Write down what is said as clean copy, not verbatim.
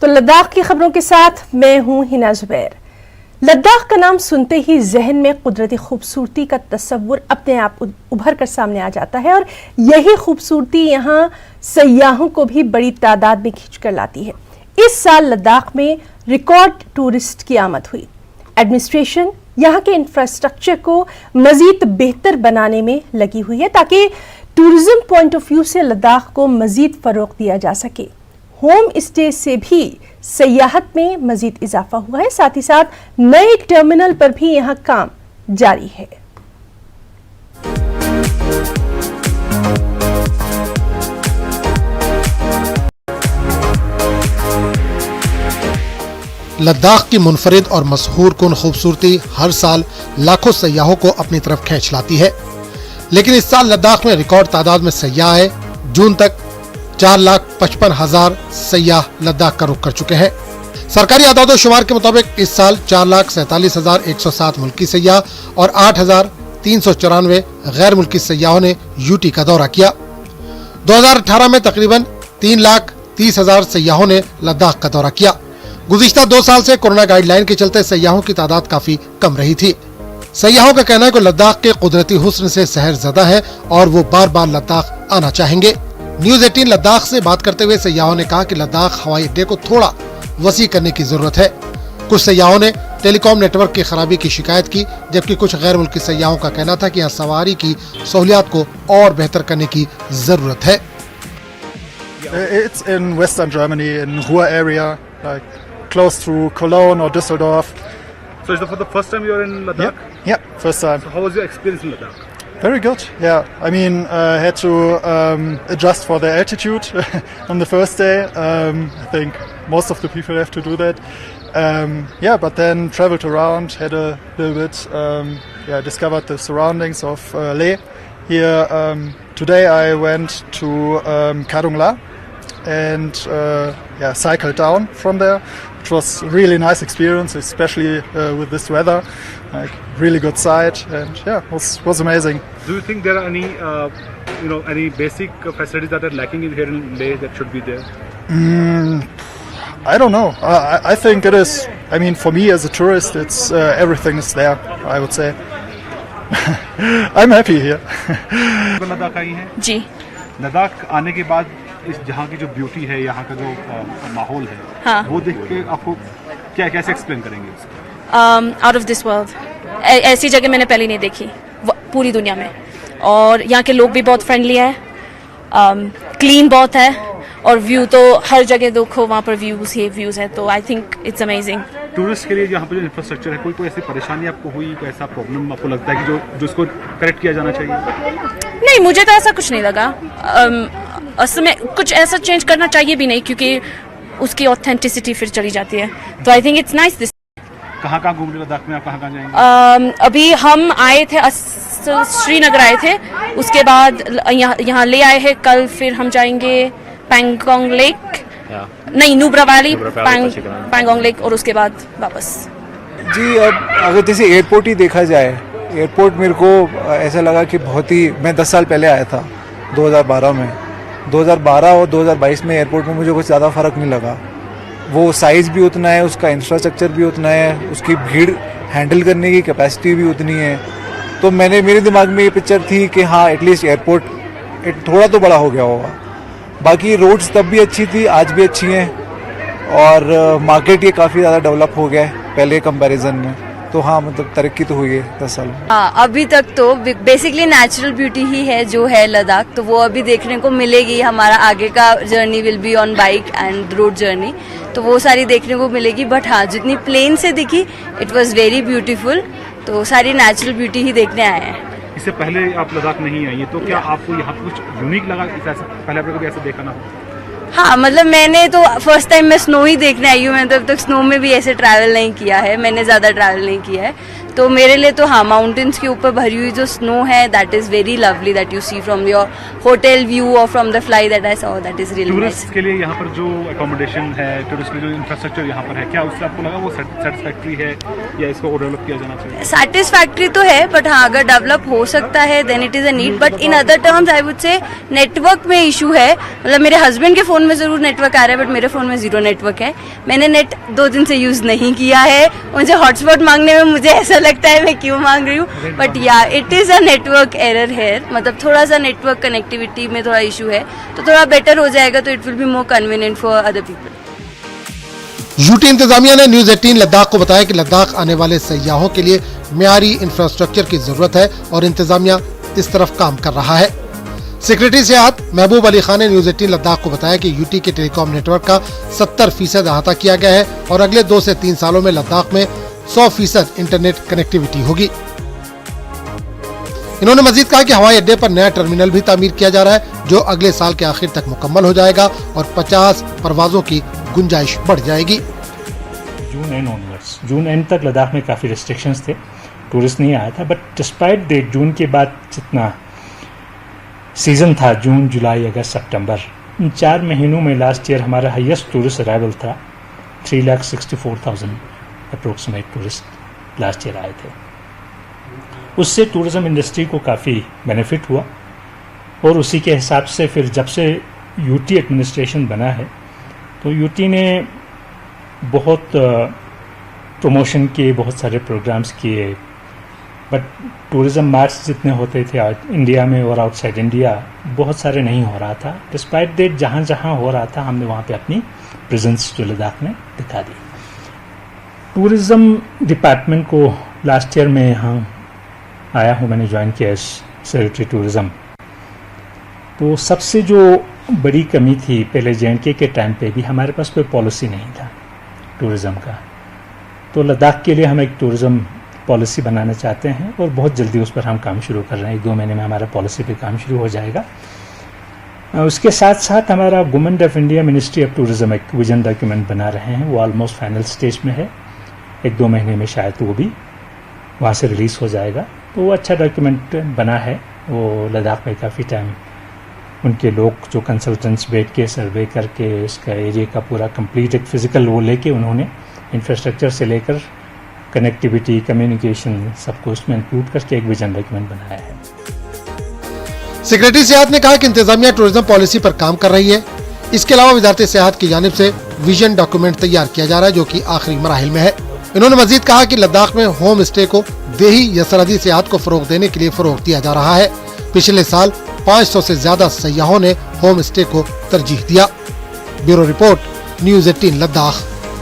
तो लद्दाख की खबरों के साथ मैं हूं हिना जुबैर। लद्दाख का नाम सुनते ही जहन में कुदरती खूबसूरती का तस्वुर अपने आप उभर कर सामने आ जाता है और यही खूबसूरती यहाँ सयाहों को भी बड़ी तादाद में खींच कर लाती है। इस साल लद्दाख में रिकॉर्ड टूरिस्ट की आमद हुई। एडमिनिस्ट्रेशन यहाँ के इंफ्रास्ट्रक्चर को मजीद बेहतर बनाने में लगी हुई है ताकि टूरिज्म पॉइंट ऑफ व्यू से लद्दाख को मजीद फरोग दिया जा सके। होम स्टे से भी सयाहत में मजीद इजाफा हुआ है, साथ ही साथ नए टर्मिनल पर भी यहाँ काम जारी है। लद्दाख की मुनफरिद और मशहूर कुन खूबसूरती हर साल लाखों सयाहों को अपनी तरफ खींच लाती है, लेकिन इस साल लद्दाख में रिकॉर्ड तादाद में सयाह है। जून तक 4,55,000 सयाह लद्दाख का रुख कर चुके हैं। सरकारी आदादोशुमार के मुताबिक इस साल 4,47,107 मुल्की सयाह और 8,394 गैर मुल्की सयाहों ने यूटी का दौरा किया। 2018 में तकरीबन 3,30,000 सयाहों ने लद्दाख का दौरा किया। गुज़िश्ता 2 साल से कोरोना गाइडलाइन के चलते सयाहों की तादाद काफी कम रही थी। सयाहों का कहना है कि लद्दाख के कुदरती हुस्न से शहर ज़दा है और वो बार बार लद्दाख आना चाहेंगे। न्यूज़ 18 लद्दाख से बात करते हुए सयाहों ने कहा कि लद्दाख हवाई अड्डे को थोड़ा वसी करने की जरूरत है। कुछ सयाहों ने टेलीकॉम नेटवर्क की खराबी की शिकायत की, जबकि कुछ गैर मुल्की सयाहों का कहना था कि यहाँ सवारी की सहूलियात को और बेहतर करने की जरूरत है। It's in Western Germany, in Ruhr area, like close to Cologne or Düsseldorf. So is it for the first time you're in Ladakh? Yeah, first time. So how was your experience in Ladakh? Very good. Yeah, I mean, I had to adjust for the altitude on the first day. I think most of the people have to do that. Yeah, but then traveled around, had a little bit, discovered the surroundings of Leh. Here today I went to Kadung La and cycled down from there. It was a really nice experience, especially with this weather. Like really good sight, and was amazing. Do you think there are any any basic facilities that are lacking in here in Leh that should be there? I don't know. I think it is. I mean, for me as a tourist, it's everything is there, I would say. I'm happy here. Ladakh आई हैं? जी। लद्दाख आने के बाद इस जहाँ की जो beauty है, यहाँ का जो माहौल है, हाँ। वो देख के आपको कैसे एक्सप्लेन करेंगे उसको? आउट ऑफ दिस वर्ल्ड, ऐसी जगह मैंने पहले नहीं देखी पूरी दुनिया में। और यहाँ के लोग भी बहुत फ्रेंडली है, क्लीन बहुत है, और व्यू तो हर जगह देखो वहाँ पर व्यूज है, तो I think it's amazing. Tourist के लिए यहाँ पर जो इंफ्रास्ट्रक्चर है, कोई ऐसी परेशानी आपको हुई, कोई ऐसा प्रॉब्लम आपको लगता है कि जो इसको करेक्ट किया जाना चाहिए? नहीं, मुझे तो ऐसा कुछ नहीं लगा। असल में कुछ ऐसा चेंज करना चाहिए भी नहीं, क्योंकि उसकी ऑथेंटिसिटी फिर चली जाती है। तो I think it's nice this. कहाँ घूम रहे लद्दाख में आप? कहाँ जाएंगे? अभी हम आए थे श्रीनगर आए थे, उसके बाद यहाँ ले आए हैं कल, फिर हम जाएंगे पैंगोंग लेक, नहीं नुब्रा वैली, पैंगोंग लेक, और उसके बाद वापस। जी, अब अगर जैसे एयरपोर्ट ही देखा जाए, एयरपोर्ट मेरे को ऐसा लगा कि बहुत ही, मैं 10 साल पहले आया था 2012 में, 2012 और 2022 में एयरपोर्ट में मुझे कुछ ज़्यादा फ़र्क नहीं लगा। वो साइज़ भी उतना है, उसका इंफ्रास्ट्रक्चर भी उतना है, उसकी भीड़ हैंडल करने की कैपेसिटी भी उतनी है। तो मेरे दिमाग में ये पिक्चर थी कि हाँ, एटलीस्ट एयरपोर्ट थोड़ा तो बड़ा हो गया होगा। बाकी रोड्स तब भी अच्छी थी, आज भी अच्छी हैं, और मार्केट ये काफ़ी ज़्यादा डेवलप हो गया है पहले कंपैरिजन में। तो हाँ, मतलब तरक्की तो हुई है 10 साल में। अभी तक तो बेसिकली नेचुरल ब्यूटी ही है जो है लद्दाख, तो वो अभी देखने को मिलेगी। हमारा आगे का journey will be on bike and road journey, तो वो सारी देखने को मिलेगी। बट हाँ, जितनी प्लेन से दिखी, इट वाज वेरी ब्यूटीफुल। तो सारी नेचुरल ब्यूटी ही देखने आए हैं। इससे पहले आप लद्दाख नहीं आई हैं, तो क्या आपको यहाँ कुछ यूनिक लगा? पहले आपने कभी ऐसा देखा ना हो? हाँ, मतलब मैंने तो फर्स्ट टाइम मैं स्नो ही देखने आई हूँ। मैंने तो अब तक स्नो में भी ऐसे ट्रैवल नहीं किया है, मैंने ज़्यादा ट्रैवल नहीं किया है। तो मेरे लिए तो हाँ, माउंटेन्स के ऊपर भरी हुई जो स्नो है that is very lovely, that you see from your hotel view और from the fly that I saw, that is really nice. Tourist के लिए यहाँ पर जो अकोमोडेशन है, टूरिस्ट के जो इंफ्रास्ट्रक्चर यहाँ पर है, क्या उससे आपको लगा वो सेटिस्फैक्ट्री है या इसको और डेवलप किया जाना चाहिए? सेटिस्फैक्ट्री तो है, बट हाँ अगर डेवलप हो सकता है then it is a need, but in other terms I would say network में इशू है। मतलब मेरे हस्बैंड के फ़ोन में ज़रूर नेटवर्क आ रहा है, बट मेरे फ़ोन में ज़ीरो नेटवर्क है। मैंने नेट 2 दिन से यूज़ नहीं किया है। मुझे हॉटस्पॉट मांगने में मुझे ऐसा लगता है मैं क्यों मांग रही हूँ, बट या it is a network error है। मतलब थोड़ा सा नेटवर्क कनेक्टिविटी में थोड़ा इशू है, तो थोड़ा बेटर हो जाएगा तो it will be more convenient for other people. UT इंतजामिया ने न्यूज 18 लद्दाख को बताया कि लद्दाख आने वाले सयाहों के लिए मियारी इंफ्रास्ट्रक्चर की जरूरत है और इंतजामिया इस तरफ काम कर रहा है। सेक्रेटरी सेहत महबूब अली खान ने न्यूज 18 लद्दाख को बताया कि यूटी के टेलीकॉम नेटवर्क का 70% अहाता किया गया है और अगले 2 से 3 सालों में लद्दाख में 100% इंटरनेट कनेक्टिविटी होगी। इन्होंने मजीद कहा कि हवाई अड्डे पर नया टर्मिनल भी तामीर किया जा रहा है जो अगले साल के आखिर तक मुकम्मल हो जाएगा और 50 परवाजों की गुंजाइश बढ़ जाएगी। जून एंड ऑनवर्ड्स, जून एंड तक लद्दाख में काफ़ी रिस्ट्रिक्शंस थे, टूरिस्ट नहीं आया था, बट डिस्पाइट डेट जून के बाद जितना सीज़न था, जून जुलाई अगस्त सितंबर, इन 4 महीनों में लास्ट ईयर हमारा हाईएस्ट टूरिस्ट अराइवल था। 3,64,000 अप्रोक्सीमेट टूरिस्ट लास्ट ईयर आए थे। उससे टूरिज़्म इंडस्ट्री को काफ़ी बेनिफिट हुआ और उसी के हिसाब से फिर जब से यूटी एडमिनिस्ट्रेशन बना है तो यूटी ने बहुत प्रमोशन किए, बहुत सारे प्रोग्राम्स किए, बट टूरिज़्म मार्च जितने होते थे इंडिया में और आउटसाइड इंडिया बहुत सारे नहीं हो रहा था। डिस्पाइट डेट जहाँ जहाँ हो रहा था हमने वहाँ पे अपनी प्रेजेंस जो लद्दाख में दिखा दी। टूरिज़्म डिपार्टमेंट को लास्ट ईयर में यहाँ आया हूँ, मैंने ज्वाइन किया एज सेक्रेटरी टूरिज़्म। तो सबसे जो बड़ी कमी थी पहले JNK के टाइम पे भी हमारे पास कोई पॉलिसी नहीं था टूरिज़्म का। तो लद्दाख के लिए हम एक टूरिज़्म पॉलिसी बनाना चाहते हैं और बहुत जल्दी उस पर हम काम शुरू कर रहे हैं। 1-2 महीने में हमारा पॉलिसी पे काम शुरू हो जाएगा। उसके साथ साथ हमारा government of India ministry of tourism एक विजन डॉक्यूमेंट बना रहे हैं, वो ऑलमोस्ट फाइनल स्टेज में है। 1-2 महीने में शायद वो भी वहाँ से रिलीज़ हो जाएगा। तो वो अच्छा डॉक्यूमेंट बना है। वो लद्दाख में काफ़ी टाइम उनके लोग जो कंसल्टेंट्स बैठ के सर्वे करके इसका एरिया का पूरा कंप्लीट एक फिजिकल वो लेके उन्होंने इंफ्रास्ट्रक्चर से लेकर कनेक्टिविटी, कम्युनिकेशन सबको उसमें इंक्लूड करके एक विजन डॉक्यूमेंट बनाया है। सेक्रेटरी सेहत ने कहा कि इंतजामिया टूरिज्म पॉलिसी पर काम कर रही है। इसके अलावा वजारत सेहत की जानिब से विजन डॉक्यूमेंट तैयार किया जा रहा है जो कि आखिरी मराहिल में है। इन्होंने मजीद कहा कि लद्दाख में होम स्टे को देही या सरहदी सेहत को फरोग देने के लिए फरोग दिया जा रहा है। पिछले साल 500 से ज्यादा सयाहों ने होम स्टे को तरजीह दिया। Bureau report, news 18 Ladakh.